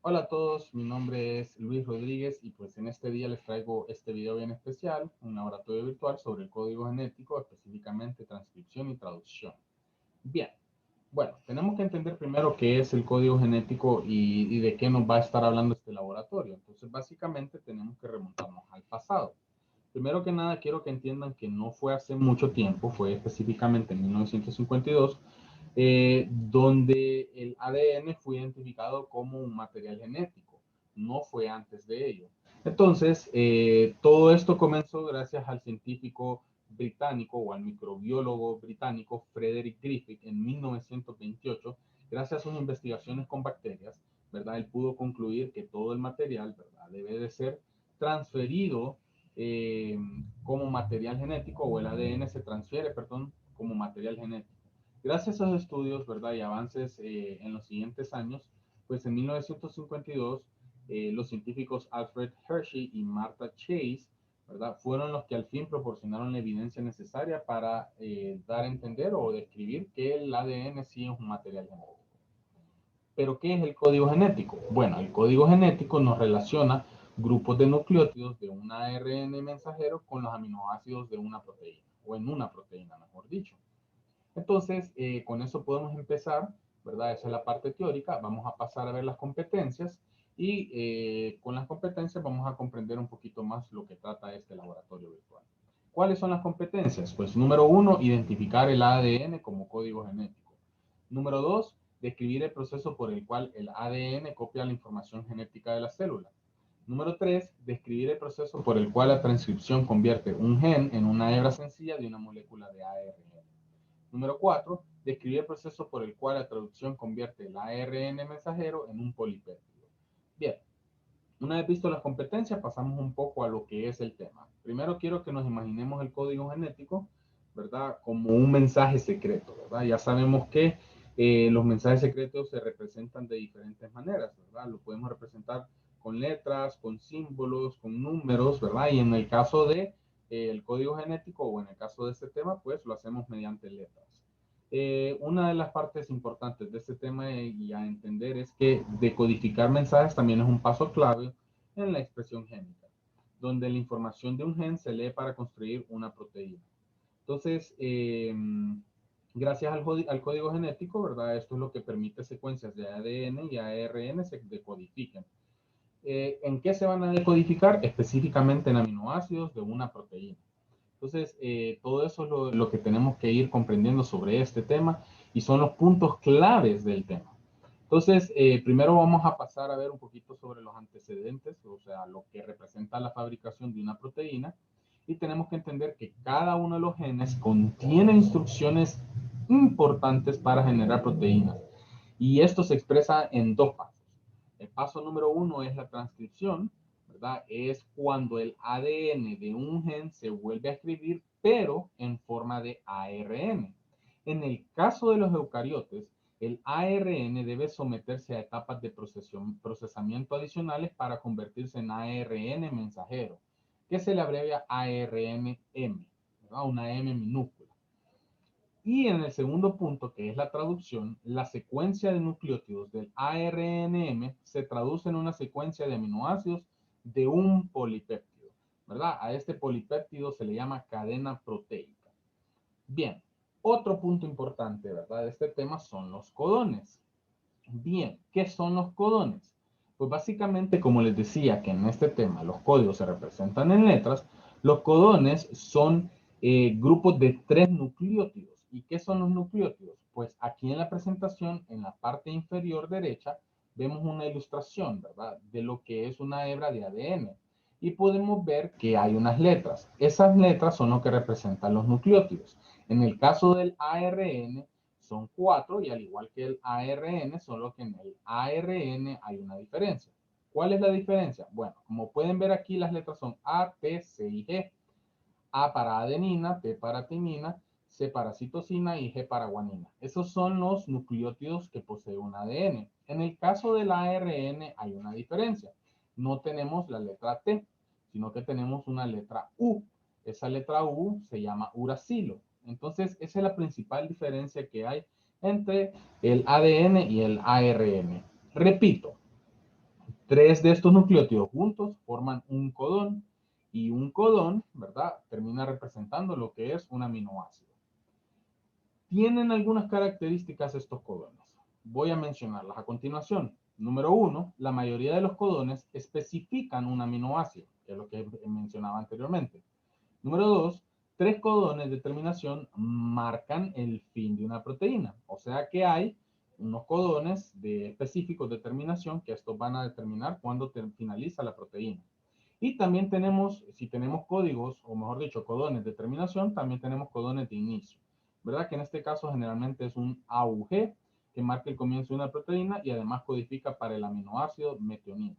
Hola a todos, mi nombre es Luis Rodríguez y pues en este día les traigo este video bien especial, un laboratorio virtual sobre el código genético, específicamente transcripción y traducción. Bien, bueno, tenemos que entender primero qué es el código genético y de qué nos va a estar hablando este laboratorio. Entonces, básicamente tenemos que remontarnos al pasado. Primero que nada, quiero que entiendan que no fue hace mucho tiempo, fue específicamente en 1952, donde el ADN fue identificado como un material genético. No fue antes de ello. Entonces, todo esto comenzó gracias al científico británico o al microbiólogo británico Frederick Griffith en 1928. Gracias a sus investigaciones con bacterias, ¿verdad? Él pudo concluir que todo el material, ¿verdad?, debe de ser transferido eh, como material genético, o el ADN se transfiere, perdón, como material genético. Gracias a esos estudios, ¿verdad?, y avances en los siguientes años, pues en 1952 los científicos Alfred Hershey y Martha Chase, ¿verdad?, fueron los que al fin proporcionaron la evidencia necesaria para dar a entender o describir que el ADN sí es un material genético. Pero, ¿qué es el código genético? Bueno, el código genético nos relaciona grupos de nucleótidos de un ARN mensajero con los aminoácidos de una proteína, o en una proteína, mejor dicho. Entonces, con eso podemos empezar, ¿verdad? Esa es la parte teórica. Vamos a pasar a ver las competencias y con las competencias vamos a comprender un poquito más lo que trata este laboratorio virtual. ¿Cuáles son las competencias? Pues número uno, identificar el ADN como código genético. Número dos, describir el proceso por el cual el ADN copia la información genética de la célula. Número 3, describir el proceso por el cual la transcripción convierte un gen en una hebra sencilla de una molécula de ARN. Número 4, describir el proceso por el cual la traducción convierte el ARN mensajero en un polipéptido. Bien, una vez visto las competencias, pasamos un poco a lo que es el tema. Primero quiero que nos imaginemos el código genético, ¿verdad?, como un mensaje secreto, ¿verdad? Ya sabemos que los mensajes secretos se representan de diferentes maneras, ¿verdad? Lo podemos representar con letras, con símbolos, con números, ¿verdad? Y en el caso de el código genético, o en el caso de este tema, pues lo hacemos mediante letras. Una de las partes importantes de este tema y a entender es que decodificar mensajes también es un paso clave en la expresión génica, donde la información de un gen se lee para construir una proteína. Entonces, gracias al código genético, ¿verdad? Esto es lo que permite secuencias de ADN y ARN se decodifiquen. ¿En qué se van a decodificar? Específicamente en aminoácidos de una proteína. Entonces, todo eso es lo que tenemos que ir comprendiendo sobre este tema y son los puntos claves del tema. Entonces, primero vamos a pasar a ver un poquito sobre los antecedentes, o sea, lo que representa la fabricación de una proteína. Y tenemos que entender que cada uno de los genes contiene instrucciones importantes para generar proteínas. Y esto se expresa en dos pasos. El paso número uno es la transcripción, ¿verdad? Es cuando el ADN de un gen se vuelve a escribir, pero en forma de ARN. En el caso de los eucariotes, el ARN debe someterse a etapas de procesamiento adicionales para convertirse en ARN mensajero, que se le abrevia ARNM, ¿verdad? Una M minúscula. Y en el segundo punto, que es la traducción, la secuencia de nucleótidos del ARNM se traduce en una secuencia de aminoácidos de un polipéptido, ¿verdad? A este polipéptido se le llama cadena proteica. Bien, otro punto importante, ¿verdad?, de este tema son los codones. Bien, ¿qué son los codones? Pues básicamente, como les decía que en este tema los códigos se representan en letras, los codones son grupos de 3 nucleótidos. ¿Y qué son los nucleótidos? Pues aquí en la presentación, en la parte inferior derecha, vemos una ilustración, ¿verdad?, de lo que es una hebra de ADN. Y podemos ver que hay unas letras. Esas letras son lo que representan los nucleótidos. En el caso del ARN, son 4 y al igual que el ARN, solo que en el ARN hay una diferencia. ¿Cuál es la diferencia? Bueno, como pueden ver aquí, las letras son A, T, C y G. A para adenina, T para timina, C para citosina y G para guanina. Esos son los nucleótidos que posee un ADN. En el caso del ARN hay una diferencia. No tenemos la letra T, sino que tenemos una letra U. Esa letra U se llama uracilo. Entonces, esa es la principal diferencia que hay entre el ADN y el ARN. Repito, Tres de estos nucleótidos juntos forman un codón y un codón, ¿verdad?, termina representando lo que es un aminoácido. Tienen algunas características estos codones. Voy a mencionarlas a continuación. Número 1, la mayoría de los codones especifican un aminoácido, que es lo que mencionaba anteriormente. Número 2, 3 codones de terminación marcan el fin de una proteína. O sea que hay unos codones específicos de terminación que estos van a determinar cuándo finaliza la proteína. Y también tenemos, si tenemos códigos, o mejor dicho, codones de terminación, también tenemos codones de inicio, ¿verdad? Que en este caso generalmente es un AUG, que marca el comienzo de una proteína y además codifica para el aminoácido metionina.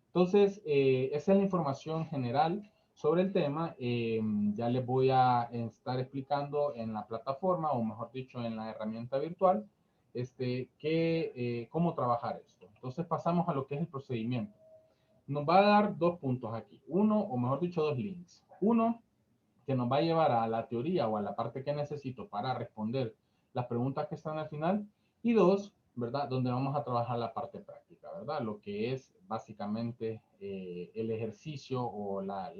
Entonces, esa es la información general sobre el tema. Ya les voy a estar explicando en la plataforma, o mejor dicho, en la herramienta virtual, cómo trabajar esto. Entonces, pasamos a lo que es el procedimiento. Nos va a dar dos puntos aquí. Uno, o mejor dicho, dos links. Uno, que nos va a llevar a la teoría o a la parte que necesito para responder las preguntas que están al final. Y dos, ¿verdad?, donde vamos a trabajar la parte práctica, ¿verdad? Lo que es básicamente el ejercicio o la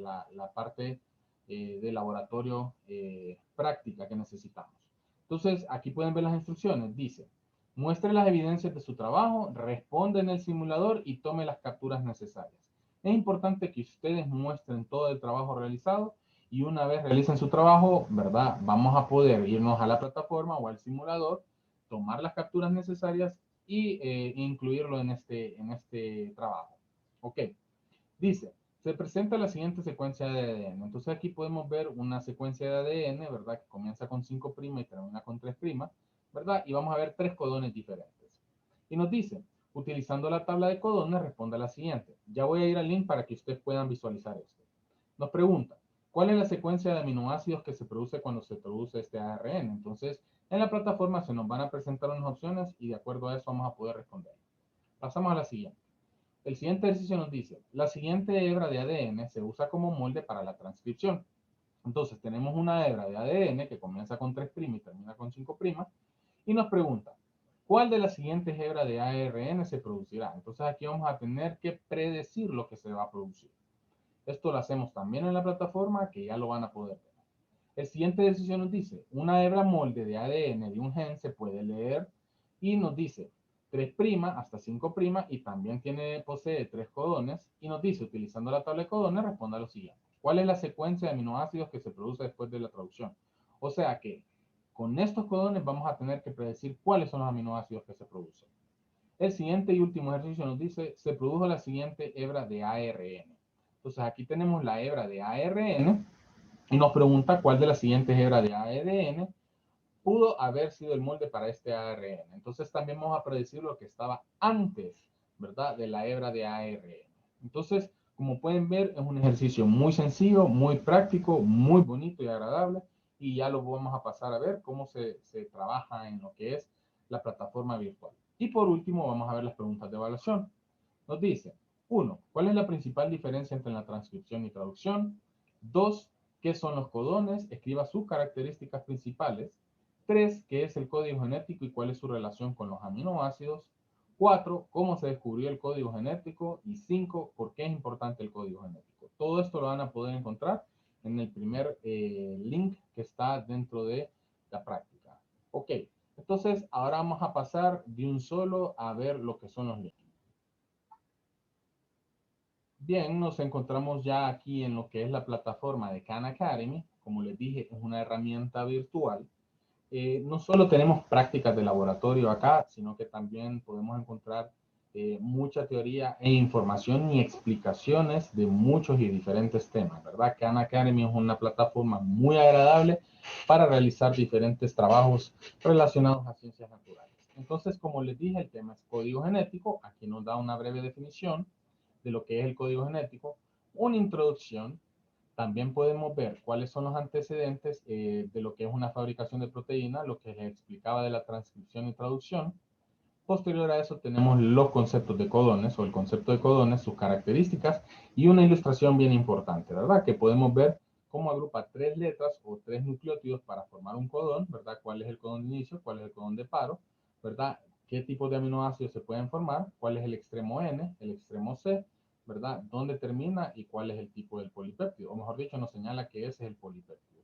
parte de laboratorio práctica que necesitamos. Entonces, aquí pueden ver las instrucciones. Dice, muestre las evidencias de su trabajo, responde en el simulador y tome las capturas necesarias. Es importante que ustedes muestren todo el trabajo realizado y una vez realicen su trabajo, ¿verdad?, vamos a poder irnos a la plataforma o al simulador, tomar las capturas necesarias y incluirlo en este trabajo. Ok, dice, se presenta la siguiente secuencia de ADN. Entonces aquí podemos ver una secuencia de ADN, ¿verdad?, que comienza con 5' y termina con 3', ¿verdad? Y vamos a ver 3 codones diferentes. Y nos dice, utilizando la tabla de codones, responda a la siguiente. Ya voy a ir al link para que ustedes puedan visualizar esto. Nos pregunta, ¿cuál es la secuencia de aminoácidos que se produce cuando se produce este ARN? Entonces, en la plataforma se nos van a presentar unas opciones y de acuerdo a eso vamos a poder responder. Pasamos a la siguiente. El siguiente ejercicio nos dice, la siguiente hebra de ADN se usa como molde para la transcripción. Entonces, tenemos una hebra de ADN que comienza con 3' y termina con 5' y nos pregunta, ¿cuál de las siguientes hebras de ARN se producirá? Entonces, aquí vamos a tener que predecir lo que se va a producir. Esto lo hacemos también en la plataforma, que ya lo van a poder ver. El siguiente ejercicio nos dice, una hebra molde de ADN de un gen se puede leer y nos dice 3' hasta 5' y también posee 3 codones y nos dice, utilizando la tabla de codones, responda lo siguiente. ¿Cuál es la secuencia de aminoácidos que se produce después de la traducción? O sea que con estos codones vamos a tener que predecir cuáles son los aminoácidos que se producen. El siguiente y último ejercicio nos dice, se produjo la siguiente hebra de ARN. Entonces aquí tenemos la hebra de ARN y nos pregunta cuál de las siguientes hebras de ADN pudo haber sido el molde para este ARN. Entonces también vamos a predecir lo que estaba antes, ¿verdad?, de la hebra de ARN. Entonces, como pueden ver, es un ejercicio muy sencillo, muy práctico, muy bonito y agradable. Y ya lo vamos a pasar a ver cómo se trabaja en lo que es la plataforma virtual. Y por último, vamos a ver las preguntas de evaluación. Nos dice, 1. ¿Cuál es la principal diferencia entre la transcripción y traducción? 2. ¿Qué son los codones? Escriba sus características principales. 3. ¿Qué es el código genético y cuál es su relación con los aminoácidos? 4. ¿Cómo se descubrió el código genético? Y 5. ¿Por qué es importante el código genético? Todo esto lo van a poder encontrar en el primer link que está dentro de la práctica. Ok, entonces ahora vamos a pasar de un solo a ver lo que son los links. Bien, nos encontramos ya aquí en lo que es la plataforma de Khan Academy. Como les dije, es una herramienta virtual. No solo tenemos prácticas de laboratorio acá, sino que también podemos encontrar mucha teoría e información y explicaciones de muchos y diferentes temas, ¿verdad? Khan Academy es una plataforma muy agradable para realizar diferentes trabajos relacionados a ciencias naturales. Entonces, como les dije, el tema es código genético. Aquí nos da una breve definición de lo que es el código genético, una introducción. También podemos ver cuáles son los antecedentes de lo que es una fabricación de proteína, lo que les explicaba de la transcripción y traducción. Posterior a eso tenemos los conceptos de codones o el concepto de codones, sus características y una ilustración bien importante, ¿verdad? Que podemos ver cómo agrupa 3 letras o 3 nucleótidos para formar un codón, ¿verdad? ¿Cuál es el codón de inicio? ¿Cuál es el codón de paro? ¿Verdad? qué tipo de aminoácidos se pueden formar, cuál es el extremo N, el extremo C, ¿verdad? ¿Dónde termina y cuál es el tipo del polipéptido? O mejor dicho, nos señala que ese es el polipéptido,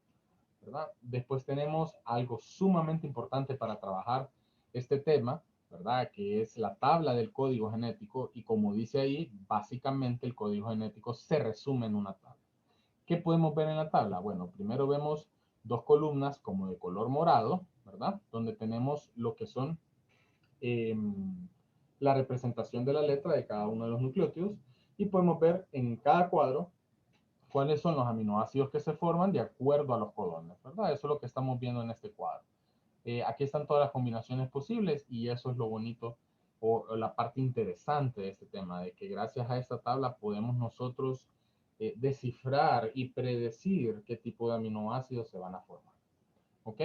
¿verdad? Después tenemos algo sumamente importante para trabajar este tema, ¿verdad? Que es la tabla del código genético y como dice ahí, básicamente el código genético se resume en una tabla. ¿Qué podemos ver en la tabla? Bueno, primero vemos dos columnas como de color morado, ¿verdad? Donde tenemos lo que son la representación de la letra de cada uno de los nucleótidos y podemos ver en cada cuadro cuáles son los aminoácidos que se forman de acuerdo a los codones, ¿verdad? Eso es lo que estamos viendo en este cuadro. Aquí están todas las combinaciones posibles y eso es lo bonito o la parte interesante de este tema, de que gracias a esta tabla podemos nosotros descifrar y predecir qué tipo de aminoácidos se van a formar. ¿Ok?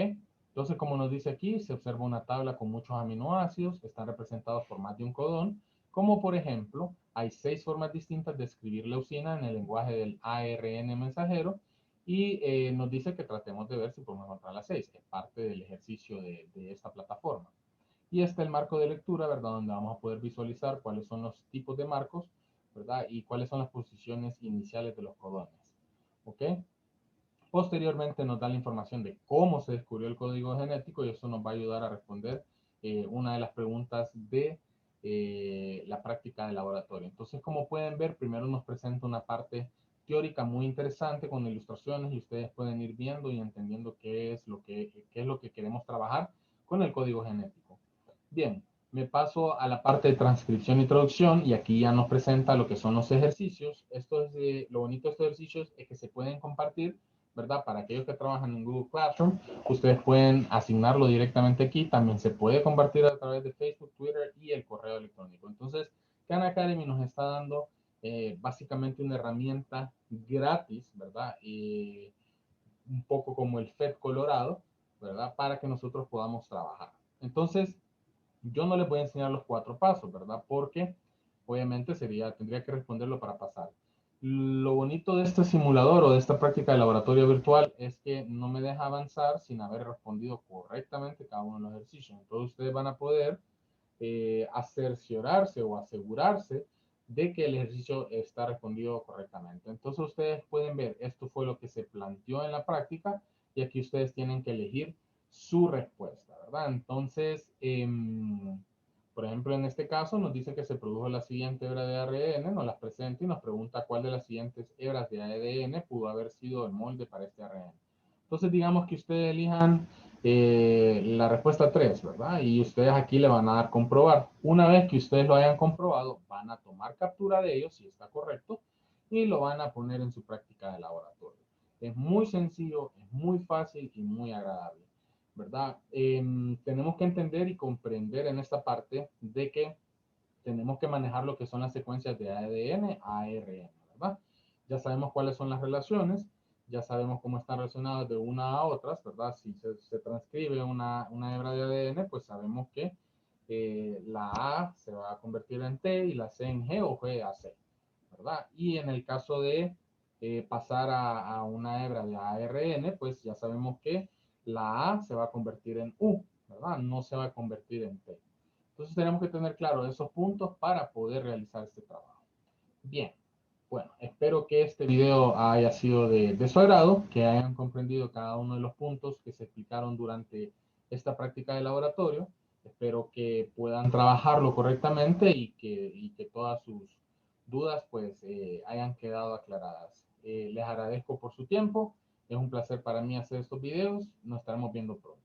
Entonces, como nos dice aquí, se observa una tabla con muchos aminoácidos que están representados por más de un codón, como por ejemplo, hay 6 formas distintas de escribir leucina en el lenguaje del ARN mensajero y nos dice que tratemos de ver si podemos encontrar las 6, que es parte del ejercicio de esta plataforma. Y está el marco de lectura, ¿verdad? Donde vamos a poder visualizar cuáles son los tipos de marcos, ¿verdad? Y cuáles son las posiciones iniciales de los codones. ¿Ok? Posteriormente nos da la información de cómo se descubrió el código genético y eso nos va a ayudar a responder una de las preguntas de la práctica de laboratorio. Entonces, como pueden ver, primero nos presenta una parte teórica muy interesante con ilustraciones y ustedes pueden ir viendo y entendiendo qué es lo que queremos trabajar con el código genético. Bien, me paso a la parte de transcripción y traducción y aquí ya nos presenta lo que son los ejercicios. Lo bonito de estos ejercicios es que se pueden compartir, ¿verdad? Para aquellos que trabajan en Google Classroom, ustedes pueden asignarlo directamente aquí. También se puede compartir a través de Facebook, Twitter y el correo electrónico. Entonces, Khan Academy nos está dando básicamente una herramienta gratis, ¿verdad? Un poco como el FED Colorado, ¿verdad? Para que nosotros podamos trabajar. Entonces, yo no les voy a enseñar los 4 pasos, ¿verdad? Porque obviamente tendría que responderlo para pasar. Lo bonito de este simulador o de esta práctica de laboratorio virtual es que no me deja avanzar sin haber respondido correctamente cada uno de los ejercicios. Entonces ustedes van a poder cerciorarse o asegurarse de que el ejercicio está respondido correctamente. Entonces ustedes pueden ver, esto fue lo que se planteó en la práctica y aquí ustedes tienen que elegir su respuesta, ¿verdad? Entonces, por ejemplo, en este caso nos dice que se produjo la siguiente hebra de ARN, nos las presenta y nos pregunta cuál de las siguientes hebras de ADN pudo haber sido el molde para este ARN. Entonces, digamos que ustedes elijan la respuesta 3, ¿verdad? Y ustedes aquí le van a dar comprobar. Una vez que ustedes lo hayan comprobado, van a tomar captura de ello, si está correcto, y lo van a poner en su práctica de laboratorio. Es muy sencillo, es muy fácil y muy agradable, ¿verdad? Tenemos que entender y comprender en esta parte de que tenemos que manejar lo que son las secuencias de ADN a ARN, ¿verdad? Ya sabemos cuáles son las relaciones, ya sabemos cómo están relacionadas de una a otras, ¿verdad? Si se transcribe una hebra de ADN, pues sabemos que la A se va a convertir en T y la C en G o G a C, ¿verdad? Y en el caso de pasar a una hebra de ARN, pues ya sabemos que la A se va a convertir en U, ¿verdad? No se va a convertir en T. Entonces tenemos que tener claro esos puntos para poder realizar este trabajo. Bien, bueno, espero que este video haya sido de su agrado, que hayan comprendido cada uno de los puntos que se explicaron durante esta práctica de laboratorio. Espero que puedan trabajarlo correctamente y que todas sus dudas pues hayan quedado aclaradas. Les agradezco por su tiempo. Es un placer para mí hacer estos videos. Nos estaremos viendo pronto.